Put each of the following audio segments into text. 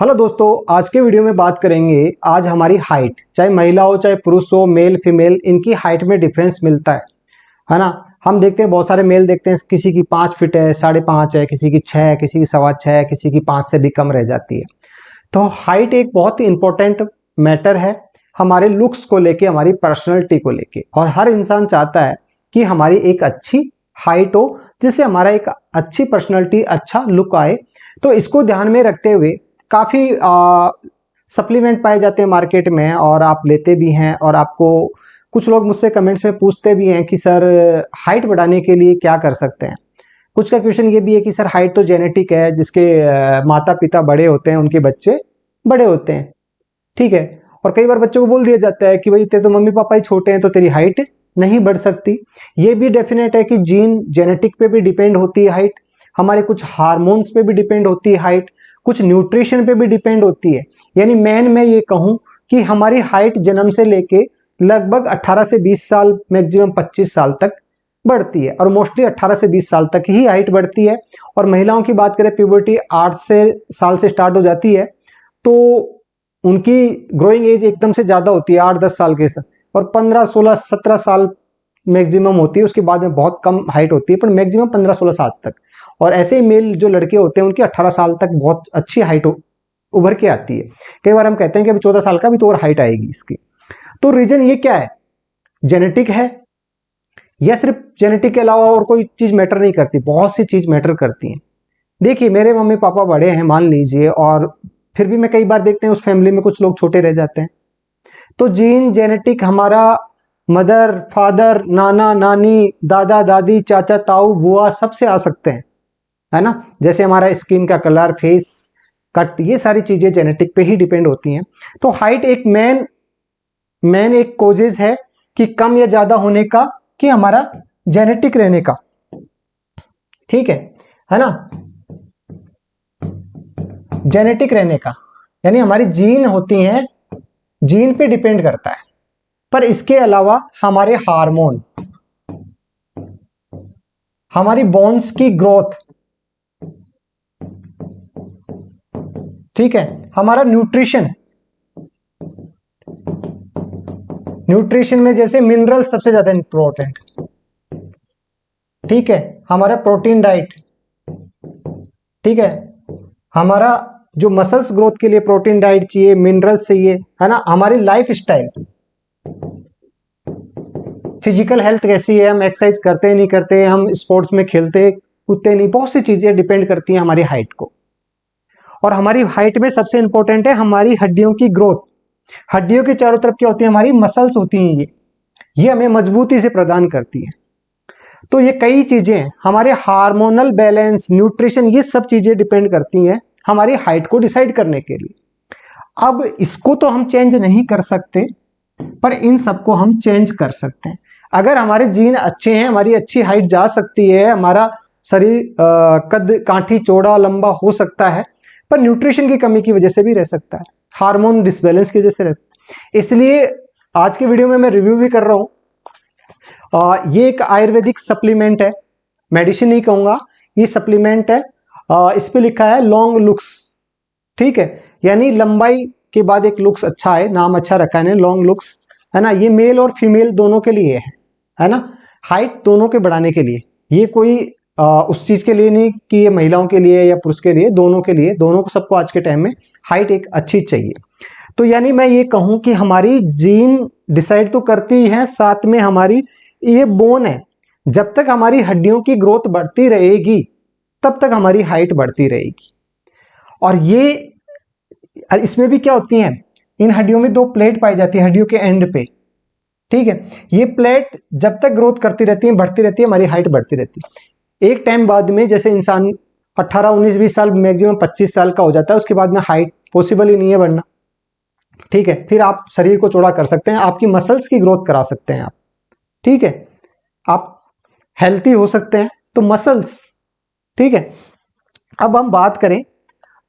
Hello दोस्तों, आज के वीडियो में बात करेंगे आज हमारी हाइट, चाहे महिला हो चाहे पुरुष हो, मेल फीमेल, इनकी हाइट में डिफरेंस मिलता है ना। हम देखते हैं बहुत सारे मेल देखते हैं, किसी की 5 फीट है, 5.5 है, किसी की 6 है, किसी की 6.25 है, किसी की 5 से भी कम रह जाती है। तो हाइट एक बहुत ही इंपॉर्टेंट मैटर है हमारे लुक्स को लेके, हमारी पर्सनैलिटी को लेके। और हर इंसान चाहता है कि हमारी एक अच्छी हाइट हो, जिससे हमारा एक अच्छी पर्सनैलिटी, अच्छा लुक आए। तो इसको ध्यान में रखते हुए काफ़ी सप्लीमेंट पाए जाते हैं मार्केट में, और आप लेते भी हैं। और आपको कुछ लोग मुझसे कमेंट्स में पूछते भी हैं कि सर हाइट बढ़ाने के लिए क्या कर सकते हैं। कुछ का क्वेश्चन ये भी है कि सर हाइट तो जेनेटिक है, जिसके माता पिता बड़े होते हैं उनके बच्चे बड़े होते हैं, ठीक है। और कई बार बच्चों को बोल दिया जाता है कि भाई तेरे तो मम्मी पापा ही छोटे हैं तो तेरी हाइट नहीं बढ़ सकती। ये भी डेफिनेट है कि जीन जेनेटिक पे भी डिपेंड होती है हाइट, हमारे कुछ हार्मोन्स पे भी डिपेंड होती है हाइट, कुछ न्यूट्रिशन पे भी डिपेंड होती है। यानी मैं ये कहूं कि हमारी हाइट जन्म से लेके लगभग 18 से 20 साल, मैक्सिमम 25 साल तक बढ़ती है, और मोस्टली 18 से 20 साल तक ही हाइट बढ़ती है। और महिलाओं की बात करें, प्यूबर्टी 8 साल से स्टार्ट हो जाती है, तो उनकी ग्रोइंग एज एकदम से ज़्यादा होती है 8-10 साल के साथ, और 15-16-17 साल मैक्सिमम होती है। उसके बाद में बहुत कम हाइट होती है, पर मैक्सिमम 15-16 साल तक। और ऐसे ही मेल जो लड़के होते हैं उनकी 18 साल तक बहुत अच्छी हाइट उभर के आती है। कई बार हम कहते हैं कि अभी 14 साल का भी तो और हाइट आएगी इसकी। तो रीजन ये क्या है? जेनेटिक है, या सिर्फ जेनेटिक के अलावा और कोई चीज मैटर नहीं करती? बहुत सी चीज मैटर करती हैं। देखिए, मेरे मम्मी पापा बड़े हैं मान लीजिए, और फिर भी मैं कई बार देखते हैं उस फैमिली में कुछ लोग छोटे रह जाते हैं। तो जीन जेनेटिक हमारा मदर फादर, नाना नानी, दादा दादी, चाचा ताऊ बुआ सबसे आ सकते हैं, है ना। जैसे हमारा स्किन का कलर, फेस कट, ये सारी चीजें जेनेटिक पे ही डिपेंड होती हैं। तो हाइट एक मेन एक कोजेज है कि कम या ज्यादा होने का, कि हमारा जेनेटिक रहने का, ठीक है ना। जेनेटिक रहने का यानी हमारी जीन होती हैं, जीन पे डिपेंड करता है। पर इसके अलावा हमारे हार्मोन, हमारी बोन्स की ग्रोथ, ठीक है, हमारा न्यूट्रिशन, न्यूट्रिशन में जैसे मिनरल सबसे ज्यादा इंपॉर्टेंट, ठीक है, हमारा प्रोटीन डाइट, ठीक है, हमारा जो मसल्स ग्रोथ के लिए प्रोटीन डाइट चाहिए, मिनरल्स चाहिए, है ना। हमारी लाइफ स्टाइल, फिजिकल हेल्थ कैसी है, हम एक्सरसाइज करते नहीं करते, हम स्पोर्ट्स में खेलते कूदते नहीं, बहुत सी चीजें डिपेंड करती हैं हमारी हाइट को। और हमारी हाइट में सबसे इंपॉर्टेंट है हमारी हड्डियों की ग्रोथ। हड्डियों के चारों तरफ क्या होती है? हमारी मसल्स होती हैं, ये हमें मजबूती से प्रदान करती है। तो ये कई चीजें, हमारे हार्मोनल बैलेंस, न्यूट्रिशन, ये सब चीजें डिपेंड करती हैं हमारी हाइट को डिसाइड करने के लिए। अब इसको तो हम चेंज नहीं कर सकते, पर इन सबको हम चेंज कर सकते हैं। अगर हमारे जीन अच्छे हैं, हमारी अच्छी हाइट जा सकती है, हमारा शरीर कद काठी चौड़ा लंबा हो सकता है, पर न्यूट्रिशन की कमी की वजह से भी रह सकता है, हार्मोन डिसबैलेंस की वजह से रह सकता है। इसलिए आज के वीडियो में मैं रिव्यू भी कर रहा हूं। ये एक आयुर्वेदिक सप्लीमेंट है, मेडिसिन नहीं कहूंगा, ये सप्लीमेंट है। इस पे लिखा है लॉन्ग लुक्स, ठीक है, यानी लंबाई के बाद एक लुक्स अच्छा है, नाम अच्छा रखा है लॉन्ग लुक्स, है ना। ये मेल और फीमेल दोनों के लिए है ना, हाइट दोनों के बढ़ाने के लिए। ये कोई उस चीज के लिए नहीं कि ये महिलाओं के लिए या पुरुष के लिए, दोनों के लिए, दोनों को, सबको आज के टाइम में हाइट एक अच्छी चाहिए। तो यानी मैं ये कहूं कि हमारी जीन डिसाइड तो करती है, साथ में हमारी ये बोन है। जब तक हमारी हड्डियों की ग्रोथ बढ़ती रहेगी तब तक हमारी हाइट बढ़ती रहेगी। और ये इसमें भी क्या होती हैं, इन हड्डियों में 2 प्लेट पाई जाती है हड्डियों के एंड पे, ठीक है। ये प्लेट जब तक ग्रोथ करती रहती है, बढ़ती रहती है, हमारी हाइट बढ़ती रहती है। एक टाइम बाद में जैसे इंसान 18, 19, 20 साल, मैक्सिमम 25 साल का हो जाता है, उसके बाद में हाइट पॉसिबल ही नहीं है बढ़ना, ठीक है। फिर आप शरीर को चौड़ा कर सकते हैं, आपकी मसल्स की ग्रोथ करा सकते हैं आप, ठीक है, आप हेल्थी हो सकते हैं, तो मसल्स, ठीक है। अब हम बात करें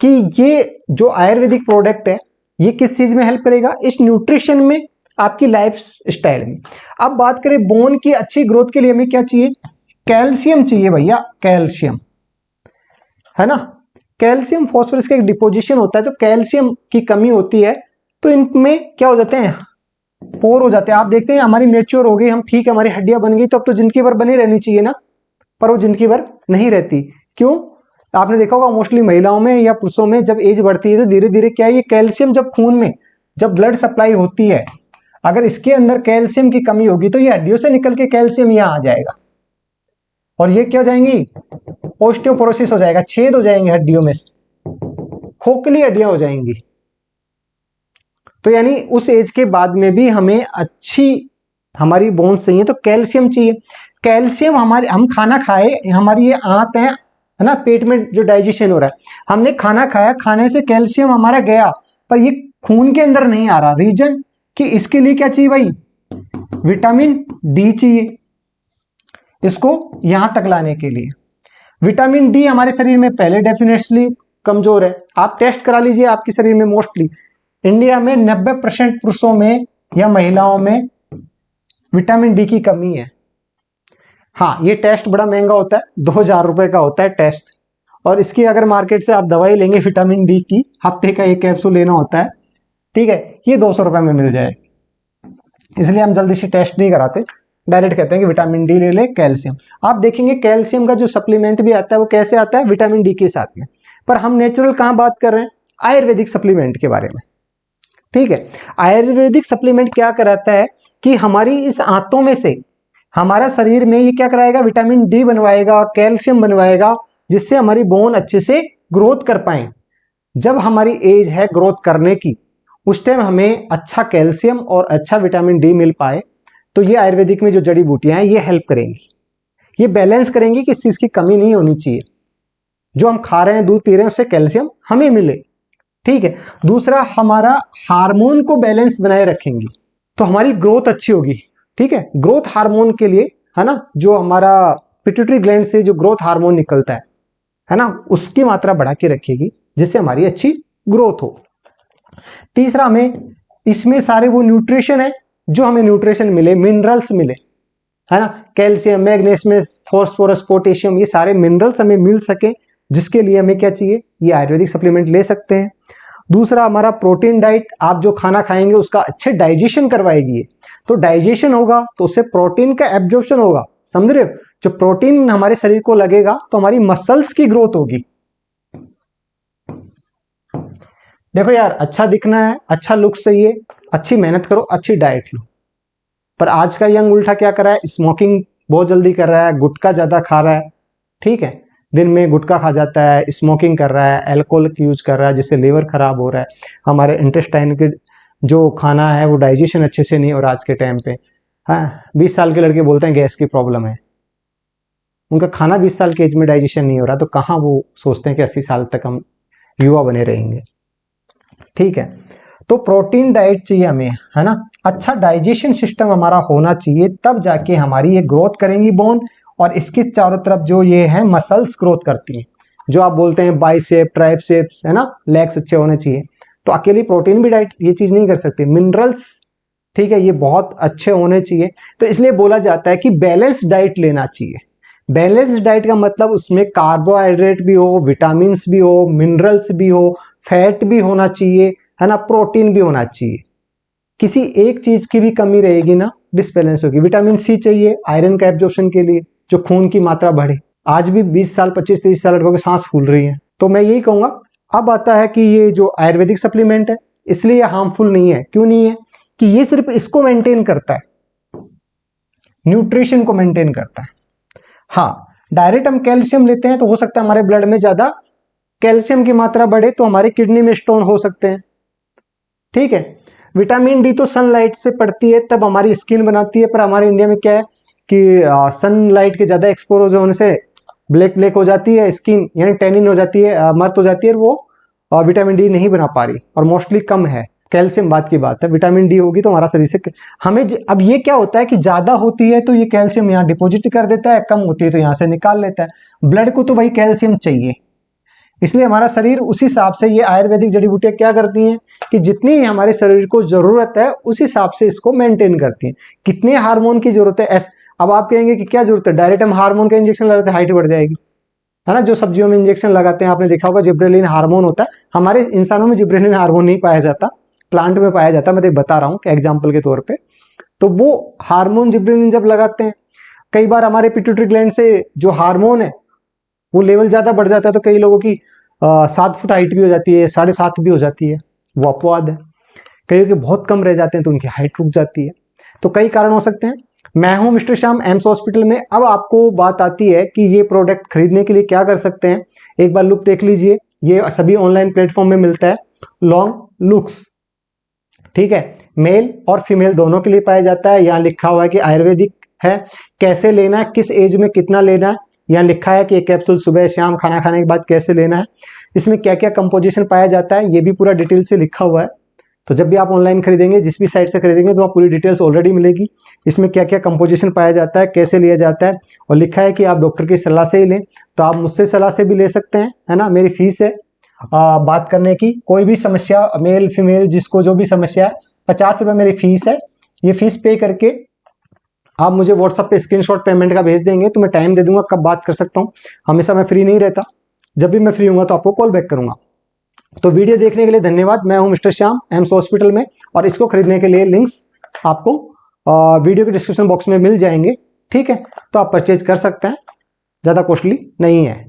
कि ये जो आयुर्वेदिक प्रोडक्ट है ये किस चीज में हेल्प करेगा? इस न्यूट्रिशन में, आपकी लाइफ स्टाइल में। अब बात करें बोन की अच्छी ग्रोथ के लिए हमें क्या चाहिए? कैल्शियम चाहिए भैया, कैल्शियम, है ना। कैल्शियम फॉस्फोरस का एक डिपोजिशन होता है, तो कैल्शियम की कमी होती है तो इनमें क्या हो जाते हैं, पोर हो जाते हैं। आप देखते हैं हमारी मेच्योर हो गई, हम ठीक है, हमारी हड्डियां बन गई, तो अब तो जिंदगी भर बनी रहनी चाहिए ना, पर वो जिंदगी भर नहीं रहती। क्यों? आपने देखा होगा मोस्टली महिलाओं में या पुरुषों में जब एज बढ़ती है तो धीरे धीरे क्या है, ये कैल्शियम जब खून में जब ब्लड सप्लाई होती है, अगर इसके अंदर कैल्शियम की कमी होगी तो ये हड्डियों से निकल के कैल्शियम यहाँ आ जाएगा और ये क्या हो जाएंगी, ओस्टियोपोरोसिस हो जाएगा, छेद हो जाएंगे हड्डियों में, खोखली हड्डियां हो जाएंगी। तो यानी उस एज के बाद में भी हमें अच्छी हमारी बोन्स चाहिए तो कैल्शियम चाहिए। कैल्शियम हमारे, हम खाना खाए, हमारी ये आंत है ना, पेट में जो डाइजेशन हो रहा है, हमने खाना खाया, खाने से कैल्शियम हमारा गया पर ये खून के अंदर नहीं आ रहा। रीजन कि इसके लिए क्या चाहिए भाई, विटामिन डी चाहिए इसको यहां तक लाने के लिए। विटामिन डी हमारे शरीर में पहले डेफिनेटली कमजोर है, आप टेस्ट करा लीजिए आपके शरीर में। मोस्टली इंडिया में 90% पुरुषों में या महिलाओं में विटामिन डी की कमी है। हाँ, ये टेस्ट बड़ा महंगा होता है, 2000 रुपए का होता है टेस्ट, और इसकी अगर मार्केट से आप दवाई लेंगे विटामिन डी की, हफ्ते का एक कैप्सूल लेना होता है, ठीक है, ये 200 रुपए में मिल जाए। इसलिए हम जल्दी से टेस्ट नहीं कराते, डायरेक्ट कहते हैं कि विटामिन डी ले ले, कैल्शियम। आप देखेंगे कैल्शियम का जो सप्लीमेंट भी आता है वो कैसे आता है, विटामिन डी के साथ में। पर हम नेचुरल कहाँ बात कर रहे हैं, आयुर्वेदिक सप्लीमेंट के बारे में, ठीक है। आयुर्वेदिक सप्लीमेंट क्या कराता है कि हमारी इस आंतों में से हमारा शरीर में ये क्या कराएगा, विटामिन डी बनवाएगा, कैल्शियम बनवाएगा, जिससे हमारी बोन अच्छे से ग्रोथ कर पाए। जब हमारी एज है ग्रोथ करने की, उस टाइम हमें अच्छा कैल्शियम और अच्छा विटामिन डी मिल पाए, तो ये आयुर्वेदिक में जो जड़ी बूटियां हैं ये हेल्प करेंगी, ये बैलेंस करेंगी कि इस चीज की कमी नहीं होनी चाहिए। जो हम खा रहे हैं, दूध पी रहे हैं, उससे कैल्शियम हमें मिले, ठीक है। दूसरा, हमारा हार्मोन को बैलेंस बनाए रखेंगी तो हमारी ग्रोथ अच्छी होगी, ठीक है। ग्रोथ हार्मोन के लिए है ना, जो हमारा पिट्यूटरी ग्लैंड से जो ग्रोथ हार्मोन निकलता है ना, उसकी मात्रा बढ़ा के रखेगी जिससे हमारी अच्छी ग्रोथ हो। तीसरा, हमें इसमें सारे वो न्यूट्रिशन है जो हमें न्यूट्रिशन मिले, मिनरल्स मिले, है ना, कैल्शियम, मैग्नीशियम, फॉस्फोरस, पोटेशियम, ये सारे मिनरल्स हमें मिल सके, जिसके लिए हमें क्या चाहिए, ये आयुर्वेदिक सप्लीमेंट ले सकते हैं। दूसरा, हमारा प्रोटीन डाइट, आप जो खाना खाएंगे उसका अच्छे डाइजेशन करवाएगी, तो डाइजेशन होगा तो उससे प्रोटीन का एब्जॉर्प्शन होगा, समझ रहे हो। जो प्रोटीन हमारे शरीर को लगेगा तो हमारी मसल्स की ग्रोथ होगी। देखो यार, अच्छा दिखना है, अच्छा लुक चाहिए, अच्छी मेहनत करो, अच्छी डाइट लो। पर आज का यंग उल्टा क्या कर रहा है, स्मोकिंग बहुत जल्दी कर रहा है, गुटखा ज्यादा खा रहा है, ठीक है, दिन में गुटखा खा जाता है, स्मोकिंग कर रहा है, अल्कोहल यूज कर रहा है, जिससे लीवर खराब हो रहा है, हमारे इंटेस्टाइन के जो खाना है वो डाइजेशन अच्छे से नहीं हो रहा आज के टाइम पे। हाँ, 20 साल के लड़के बोलते हैं गैस की प्रॉब्लम है, उनका खाना 20 साल के एज में डाइजेशन नहीं हो रहा, तो कहाँ वो सोचते हैं कि 80 साल तक हम युवा बने रहेंगे, ठीक है। तो प्रोटीन डाइट चाहिए हमें, है ना, अच्छा डाइजेशन सिस्टम हमारा होना चाहिए, तब जाके हमारी ये ग्रोथ करेंगी बोन, और इसके चारों तरफ जो ये है मसल्स ग्रोथ करती हैं, जो आप बोलते हैं बाइसेप, ट्राइसेप्स, है ना, लेग्स अच्छे होने चाहिए। तो अकेली प्रोटीन भी डाइट ये चीज नहीं कर सकती, मिनरल्स, ठीक है, ये बहुत अच्छे होने चाहिए। तो इसलिए बोला जाता है कि बैलेंस डाइट लेना चाहिए। बैलेंस डाइट का मतलब उसमें कार्बोहाइड्रेट भी हो, विटामिन भी हो, मिनरल्स भी हो, फैट भी होना चाहिए, है ना, प्रोटीन भी होना चाहिए। किसी एक चीज की भी कमी रहेगी ना, डिसबैलेंस होगी। विटामिन सी चाहिए आयरन का एब्जॉर्प्शन के लिए, जो खून की मात्रा बढ़े। आज भी 20 साल, 25, 30 साल लड़कों की सांस फूल रही है। तो मैं यही कहूंगा, अब आता है कि ये जो आयुर्वेदिक सप्लीमेंट है, इसलिए हार्मफुल नहीं है। क्यों नहीं है? कि ये सिर्फ इसको मेंटेन करता है, न्यूट्रिशन को मेंटेन करता है। हाँ, डायरेक्ट हम कैल्शियम लेते हैं तो हो सकता है हमारे ब्लड में ज्यादा कैल्शियम की मात्रा बढ़े, तो हमारी किडनी में स्टोन हो सकते हैं, ठीक है। विटामिन डी तो सनलाइट से पड़ती है तब हमारी स्किन बनाती है, पर हमारे इंडिया में क्या है कि सनलाइट के ज्यादा एक्सपोज होने से ब्लैक ब्लैक हो जाती है स्किन, यानी टैनिन हो जाती है, मर्द हो जाती है, और वो विटामिन डी नहीं बना पा रही, और मोस्टली कम है। कैल्शियम बात की बात है, विटामिन डी होगी तो हमारा शरीर से हमें अब ये क्या होता है कि ज्यादा होती है तो ये कैल्शियम यहाँ डिपोजिट कर देता है, कम होती है तो यहाँ से निकाल लेता है। ब्लड को तो भाई कैल्शियम चाहिए, इसलिए हमारा शरीर उस हिसाब से, ये आयुर्वेदिक जड़ी बूटियां क्या करती हैं कि जितनी हमारे शरीर को जरूरत है उस हिसाब से इसको मेंटेन करती हैं। कितने हार्मोन की जरूरत है, अब आप कहेंगे कि क्या जरूरत है, डायरेक्ट हम हार्मोन का इंजेक्शन लगाते हाइट बढ़ जाएगी, है ना, जो सब्जियों में इंजेक्शन लगाते हैं, आपने देखा होगा जिब्रेलिन हार्मोन होता है। हमारे इंसानों में जिब्रेलिन हार्मोन नहीं पाया जाता, प्लांट में पाया जाता है। मैं तो बता रहा हूँ एग्जाम्पल के तौर पे। तो वो हार्मोन जिब्रेलिन जब लगाते हैं, कई बार हमारे पिट्यूटरी ग्लैंड से जो हार्मोन है वो लेवल ज्यादा बढ़ जाता है, तो कई लोगों की 7 फुट हाइट भी हो जाती है, 7.5 भी हो जाती है, वो अपवाद है। कई के बहुत कम रह जाते हैं तो उनकी हाइट रुक जाती है। तो कई कारण हो सकते हैं। मैं हूं मिस्टर श्याम, एम्स हॉस्पिटल में। अब आपको बात आती है कि ये प्रोडक्ट खरीदने के लिए क्या कर सकते हैं। एक बार लुक देख लीजिए, ये सभी ऑनलाइन प्लेटफॉर्म में मिलता है। लॉन्ग लुक्स, ठीक है, मेल और फीमेल दोनों के लिए पाया जाता है। यहाँ लिखा हुआ है कि आयुर्वेदिक है, कैसे लेना है, किस एज में कितना लेना है। यहाँ लिखा है कि एक कैप्सूल सुबह शाम खाना खाने के बाद कैसे लेना है, इसमें क्या क्या कंपोजिशन पाया जाता है, ये भी पूरा डिटेल से लिखा हुआ है। तो जब भी आप ऑनलाइन खरीदेंगे, जिस भी साइट से खरीदेंगे, तो वहाँ पूरी डिटेल्स ऑलरेडी मिलेगी। इसमें क्या क्या कंपोजिशन पाया जाता है, कैसे लिया जाता है, और लिखा है कि आप डॉक्टर की सलाह से ही लें। तो आप मुझसे सलाह से भी ले सकते हैं, है ना। मेरी फीस है बात करने की, कोई भी समस्या, मेल फीमेल जिसको जो भी समस्या है, 50 रुपये मेरी फीस है। ये फीस पे करके आप मुझे व्हाट्सएप पे स्क्रीनशॉट पेमेंट का भेज देंगे, तो मैं टाइम दे दूंगा कब बात कर सकता हूँ। हमेशा मैं फ्री नहीं रहता, जब भी मैं फ्री हूँ तो आपको कॉल बैक करूंगा। तो वीडियो देखने के लिए धन्यवाद। मैं हूं मिस्टर श्याम, एम्स हॉस्पिटल में, और इसको खरीदने के लिए लिंक्स आपको वीडियो के डिस्क्रिप्शन बॉक्स में मिल जाएंगे, ठीक है। तो आप परचेज कर सकते हैं, ज़्यादा कॉस्टली नहीं है।